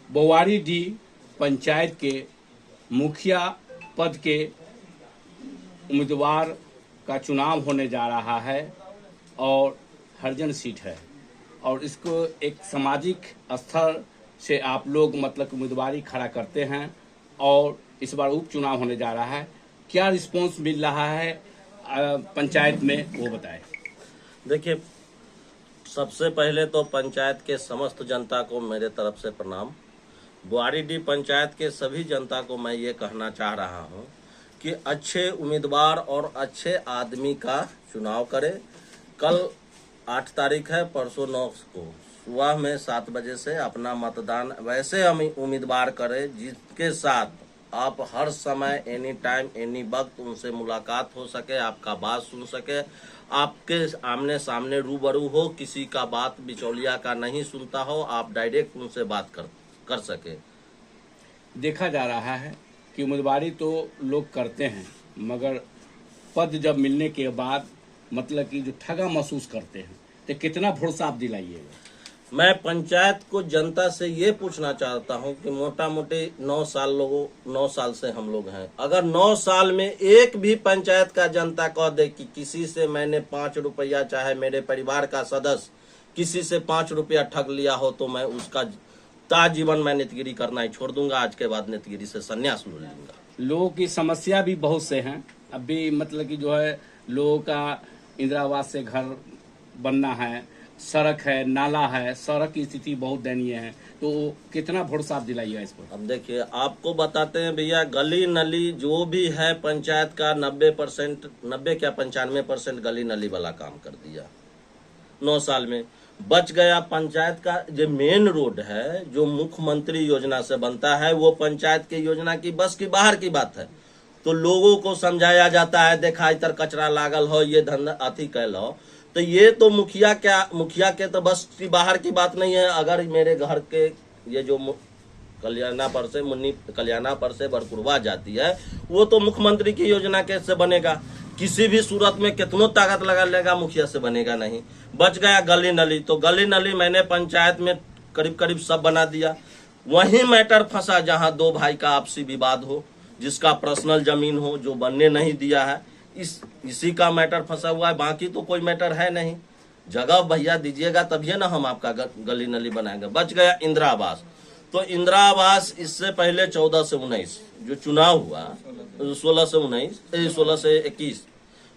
बोवारीडीह पंचायत के मुखिया पद के उम्मीदवार का चुनाव होने जा रहा है और हरिजन सीट है और इसको एक सामाजिक स्तर से आप लोग मतलब उम्मीदवारी खड़ा करते हैं और इस बार उपचुनाव होने जा रहा है। क्या रिस्पांस मिल रहा है पंचायत में, वो बताएं। देखिए, सबसे पहले तो पंचायत के समस्त जनता को मेरे तरफ से प्रणाम। बोवारीडीह पंचायत के सभी जनता को मैं ये कहना चाह रहा हूँ कि अच्छे उम्मीदवार और अच्छे आदमी का चुनाव करें। कल 8 तारीख है, परसों 9 को सुबह में 7 बजे से अपना मतदान वैसे हम उम्मीदवार करें जिसके साथ आप हर समय एनी टाइम एनी वक्त उनसे मुलाकात हो सके, आपका बात सुन सके, आपके आमने सामने रूबरू हो, किसी का बात बिचौलिया का नहीं सुनता हो, आप डायरेक्ट उनसे बात कर सके। देखा जा रहा है कि उम्मीदवारी तो लोग करते हैं मगर पद जब मिलने के बाद मतलब कि जो ठगा महसूस करते हैं, तो कितना भरोसा आप दिलाइएगा? मैं पंचायत को जनता से ये पूछना चाहता हूँ कि मोटा मोटी 9 साल से हम लोग हैं। अगर 9 साल में एक भी पंचायत का जनता कह दे कि किसी से मैंने 5 रुपया, चाहे मेरे परिवार का सदस्य किसी से 5 रुपया ठग लिया हो, तो मैं उसका ताजीवन मैं नेतगिरी करना ही छोड़ दूंगा। आज के बाद नेतगिरी से संन्यास ले लूंगा। लोगों की समस्या भी बहुत से हैं। अभी मतलब कि जो है लोगों का इंदिरा आवास से घर बनना है, सड़क है, नाला है, सड़क की स्थिति बहुत दयनीय है, तो कितना भरोसा आप दिलाइएगा इस पर? अब देखिए, आपको बताते हैं भैया, गली नली जो भी है पंचायत का 90% 90 क्या 95% गली नली वाला काम कर दिया 9 साल में। बच गया पंचायत का जो मेन रोड है, जो मुख्यमंत्री योजना से बनता है, वो पंचायत की योजना की बस की बाहर की बात है। तो लोगों को समझाया जाता है, देखा इधर कचरा लागल हो, ये धंधा अति कैल हो, तो ये तो मुखिया के तो बस की बाहर की बात नहीं है। अगर मेरे घर के ये जो मुन्नी कल्याणापर से बरकुरवा जाती है, वो तो मुख्यमंत्री की योजना कैसे बनेगा? किसी भी सूरत में कितनों ताकत लगा लेगा, मुखिया से बनेगा नहीं। बच गया गली नली, तो गली नली मैंने पंचायत में करीब करीब सब बना दिया। वही मैटर फंसा जहां 2 भाई का आपसी विवाद हो, जिसका पर्सनल जमीन हो, जो बनने नहीं दिया है, इसी का मैटर फंसा हुआ है। बाकी तो कोई मैटर है नहीं। जगह भैया दीजिएगा तभी ना हम आपका गली नली बनाएंगे। बच गया इंदिरा आवास, तो इंदिरा आवास इससे पहले 14 से 19 जो चुनाव हुआ, 16 से 21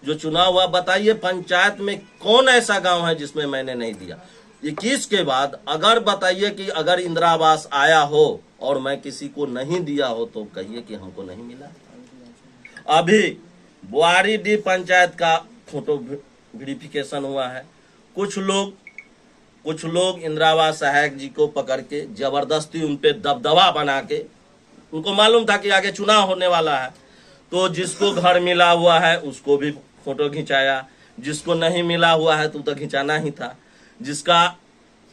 जो चुनाव हुआ, बताइए पंचायत में कौन ऐसा गांव है जिसमें मैंने नहीं दिया? 21 के बाद अगर बताइए कि अगर इंदिरा आवास आया हो और मैं किसी को नहीं दिया हो, तो कहिए कि हमको नहीं मिला। अभी बोवारीडीह पंचायत का फोटो वेरिफिकेशन हुआ है। कुछ लोग इंदिरा आवास सहायक जी को पकड़ के जबरदस्ती उन पे दबदबा बना के, उनको मालूम था कि आगे चुनाव होने वाला है, तो जिसको घर मिला हुआ है उसको भी फोटो खिंचाया, जिसको नहीं मिला हुआ है तो खिंचाना ही था। जिसका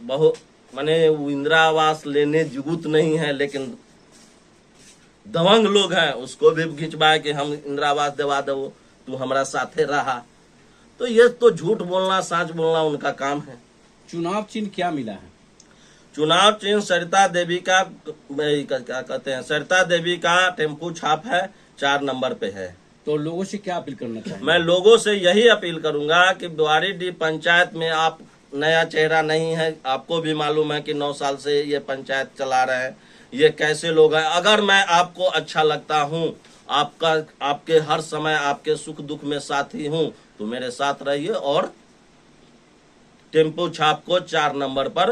बहुत माने इंदिरा आवास लेने जुगुत नहीं है, लेकिन दबंग लोग हैं, उसको भी खिंचवाए कि हम इंदिरा आवास दिवा दो, तू हमारा साथे रहा। तो ये तो झूठ बोलना, सच बोलना उनका काम है। चुनाव चिन्ह क्या मिला है? चुनाव चिन्ह सरिता देवी का, क्या कहते हैं, सरिता देवी का टेम्पू छाप है, 4 नंबर पे है। तो लोगों से क्या अपील करना चाहिए? मैं लोगों से यही अपील करूंगा कि बोवारीडीह पंचायत में आप नया चेहरा नहीं है। आपको भी मालूम है कि 9 साल से ये पंचायत चला रहे हैं, ये कैसे लोग हैं। अगर मैं आपको अच्छा लगता हूं, आपके हर समय आपके सुख दुख में साथी हूं, तो मेरे साथ रहिए और टेम्पो छाप को 4 नंबर पर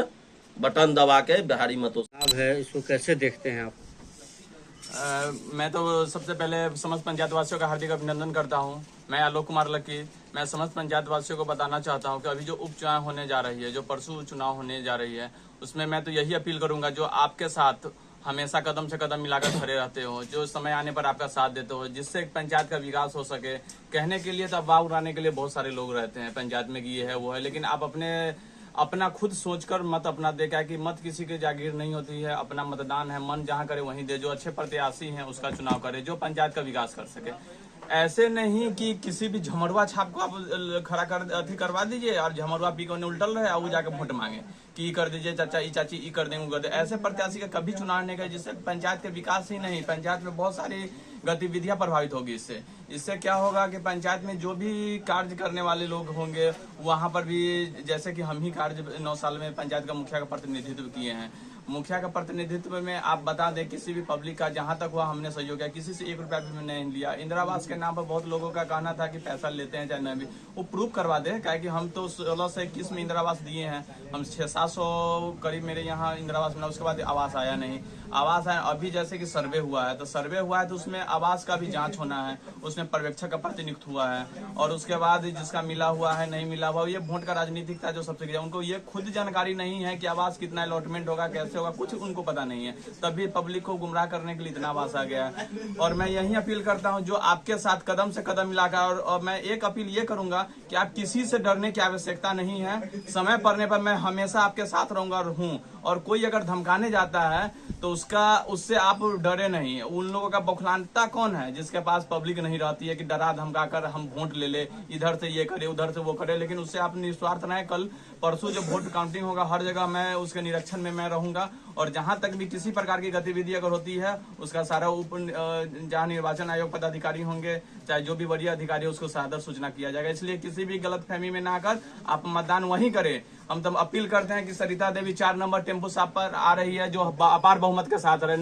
बटन दबा के बिहारी मतों है, इसको कैसे देखते हैं आप? मैं तो सबसे पहले समस्त पंचायत वासियों का हार्दिक अभिनंदन करता हूं। मैं आलोक कुमार लकी, मैं समस्त पंचायत वासियों को बताना चाहता हूं कि अभी जो उपचुनाव होने जा रही है, जो परसों चुनाव होने जा रही है, उसमें मैं तो यही अपील करूंगा, जो आपके साथ हमेशा कदम से कदम मिलाकर खड़े रहते हो, जो समय आने पर आपका साथ देते हो, जिससे एक पंचायत का विकास हो सके। कहने के लिए तो अफवाह उड़ाने के लिए बहुत सारे लोग रहते हैं पंचायत में कि ये है वो है, लेकिन आप अपना खुद सोचकर मत अपना दे। क्या कि मत किसी की जागीर नहीं होती है, अपना मतदान है, मन जहां करे वहीं दे। जो अच्छे प्रत्याशी हैं उसका चुनाव करे, जो पंचायत का विकास कर सके। ऐसे नहीं कि किसी भी झमरुआ छाप को आप खड़ा कर करवा दीजिए और झमरुआ पी के उन्हें उल्टल रहे और वो जाके वोट मांगे। कि कर दीजिए चाचा, ई चाची, ई कर देंगे, कर दे। ऐसे प्रत्याशी का कभी चुनाव नहीं करे, जिससे पंचायत के विकास ही नहीं, पंचायत में बहुत सारी गतिविधियां प्रभावित होगी। इससे क्या होगा कि पंचायत में जो भी कार्य करने वाले लोग होंगे वहां पर भी, जैसे कि हम ही कार्य 9 साल में पंचायत का मुखिया का प्रतिनिधित्व किए हैं, मुखिया का प्रतिनिधित्व में आप बता दें किसी भी पब्लिक का जहां तक हुआ हमने सहयोग किया, किसी से 1 रुपया भी नहीं लिया। इंदिरा आवास के नाम पर बहुत लोगों का कहना था कि पैसा लेते हैं चाहे नहीं भी, वो प्रूफ करवा दे, क्या कि हम तो 16 से 21 में इंदिरा आवास दिए हैं, हम 600-700 करीब मेरे यहाँ इंदिरा आवास मिला, उसके बाद आवास आया नहीं। आवास आया अभी जैसे कि सर्वे हुआ है, तो सर्वे हुआ है तो उसमें आवास का भी जांच होना है, उसमें पर्यवेक्षक का प्रतिनियुक्त हुआ है, और उसके बाद जिसका मिला हुआ है नहीं मिला हुआ, ये वोट का राजनीतिक था जो सबसे किया, उनको ये खुद जानकारी नहीं है कि आवास कितना अलॉटमेंट होगा, कैसे होगा, कुछ उनको पता नहीं है, तभी पब्लिक को गुमराह करने के लिए इतना आवास आ गया है। और मैं यही अपील करता हूं जो आपके साथ कदम से कदम मिलाकर, और मैं एक अपील ये करूंगा कि आप किसी से डरने की आवश्यकता नहीं है, समय पड़ने पर मैं हमेशा आपके साथ रहूंगा और हूं, और कोई अगर धमकाने जाता है तो उससे आप डरे नहीं। उन लोगों का बौखलानता कौन है जिसके पास पब्लिक नहीं रहती है कि डरा धमका कर हम वोट ले, इधर से ये करे उधर से वो करे, लेकिन उससे आप निस्वार्थ रहे। कल परसों जब वोट काउंटिंग होगा हर जगह मैं उसके निरीक्षण में मैं रहूंगा, और जहां तक भी किसी प्रकार की गतिविधि अगर होती है उसका सारा जहां निर्वाचन आयोग पदाधिकारी होंगे चाहे जो भी वरीय अधिकारी है उसको सादर सूचना किया जाएगा। इसलिए किसी भी गलतफहमी में ना आकर आप मतदान वहीं करें। हम तो अपील करते हैं कि सरिता देवी 4 नंबर टेम्पो साहब पर आ रही है जो अपार बहुमत के साथ रहे।